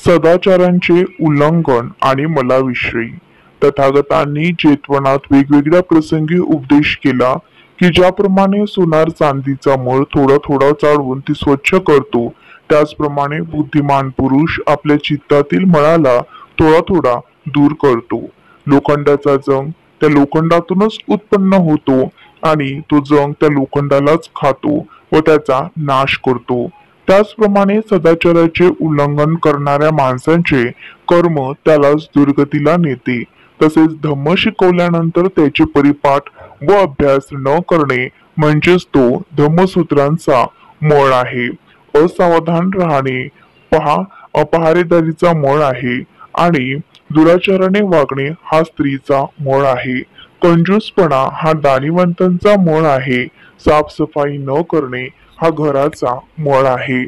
सदाचारांचे उल्लंघन आणि मलाविषयी तथागतांनी चेतवनात वेगवेगळ्या प्रसंगी उपदेश केला की ज्याप्रमाणे सोनार चांदीचा मळ थोडा थोडा चाळवून ती स्वच्छ करतो, त्याचप्रमाणे बुद्धिमान पुरुष आपल्या चित्तातील मळाला थोडा थोडा दूर करतो. लोखंडाचा जंग त्या लोखंडातूनच उत्पन्न होतो आणि तो जंग त्या लोखंडालाच खातो व त्याचा नाश करतो. त्याचप्रमाणे सदाचाराचे उल्लंघन करणाऱ्या माणसांचे कर्म त्यालाच दुर्गतीला नेते. तसेच धम्म शिकवल्यानंतर त्याचे परिपाठ व अभ्यास न करणे म्हणजेच तो धम्मसूत्रांचा मळ आहे. असावधान राहणे अपहारेदारीचा मळ आहे आणि दुराचाराने वागणे हा स्त्रीचा मळ आहे. कंजूसपणा हा दानिवंतांचा मळ आहे. साफसफाई न करणे हा घराचा मळ आहे.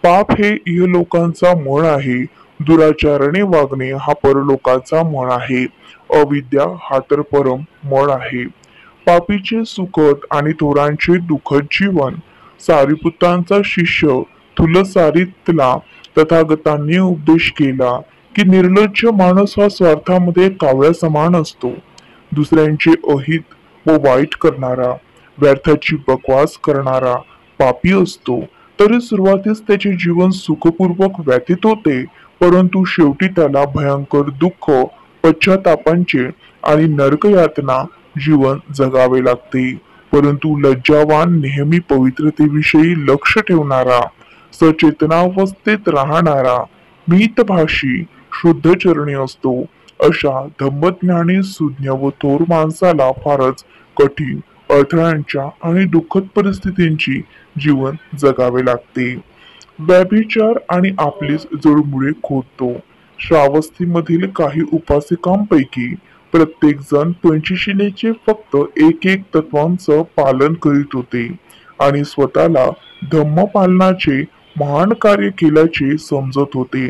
पाप हे इहलोकांचा मळ आहे. दुराचाराने वागणे हा परलोकाचा मळ आहे. अविद्या हा तर परम मळ आहे. पापीचे सुखद आणि थोरांचे दुःखद जीवन. सारीपुतांचा शिष्य थुलसारितला तथागतांनी उपदेश केला की निर्लज्ज माणूस हा स्वार्थामध्ये कावळ्या समान असतो. दुसऱ्यांचे अहित व वाईट करणारा, व्यर्थाची बकवास करणारा पापी असतो. तरी सुरुवातीस त्याचे जीवन सुखपूर्वक व्यतीत होते, परंतु शेवटी त्याला भयंकर दुःख, पश्चातापांचे आणि नरकयातना जीवन जगावे लागते. परंतु लज्जावान, नेहमी पवित्रतेविषयी लक्ष ठेवणारा, सचेतनावस्थेत राहणारा, मितभाषी, शुद्धचरणी असतो. अशा धम्मज्ञानी, सुज्ञ व थोर माणसाला फारच कठीण, अडथळ्यांच्या आणि दुःखद परिस्थितींची जीवन जगावे लागते. व्यभिचार आणि आपलीच जळमुळे खोदतो. श्रावस्तीमधील काही उपासिकांपैकी प्रत्येक जण पंचशिलेचे फक्त एक एक तत्वांचं पालन करीत होते आणि स्वतःला धम्मपालनाचे महान कार्य केल्याचे समजत होते.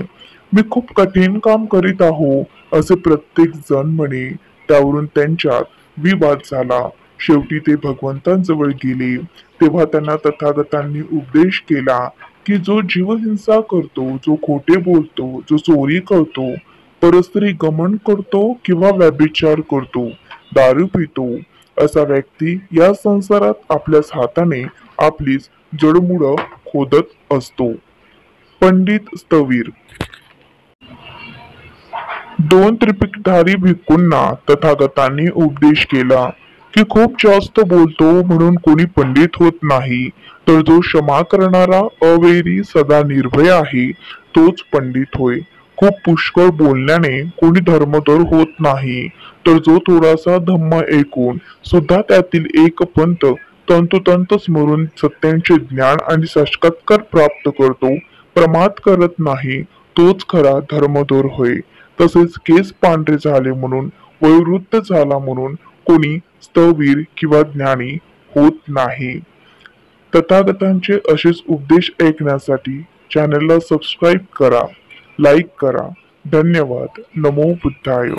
मी खूप कठीण काम करीत आहो असे प्रत्येक जण म्हणे. त्यावरून त्यांच्यात विवाद झाला. शेवटी ते भगवंतांजवळ गेले. तेव्हा त्यांना तथागतांनी उपदेश केला की जो जीवहिंसा करतो, जो खोटे बोलतो, जो चोरी करतो, परस्त्री गमन करतो किंवा व्यभिचार करतो, दारू पितो, असा व्यक्ती या संसारात आपल्याच हाताने आपलीच जडमुडं खोदत असतो. पंडित स्थवीर. दोन त्रिपिटकधारी भिक्खूंना तथागतांनी उपदेश केला की खूप जास्त बोलतो म्हणून कोणी पंडित होत नाही, तर जो क्षमा करणारा, अवैरी, सदा निर्भय आहे तोच पंडित होय. खूप पुष्कळ बोलण्याने कोणी धर्मधर होत नाही, तर जो थोडासा धम्म ऐकून सुद्धा त्यातील एक पंथ तंतोतंत स्मरून सत्यांचे ज्ञान आणि साक्षात्कार प्राप्त करतो, प्रमाद करत नाही, तोच खरा धर्मधर होय. तसेच केस पांढरे झाले म्हणून, वयोवृद्ध झाला म्हणून कोणी स्थवीर किंवा ज्ञानी होत नाही. तथागतांचे असेच उपदेश ऐकण्यासाठी चॅनलला सबस्क्राईब करा, लाईक करा. धन्यवाद. नमो बुद्धाय.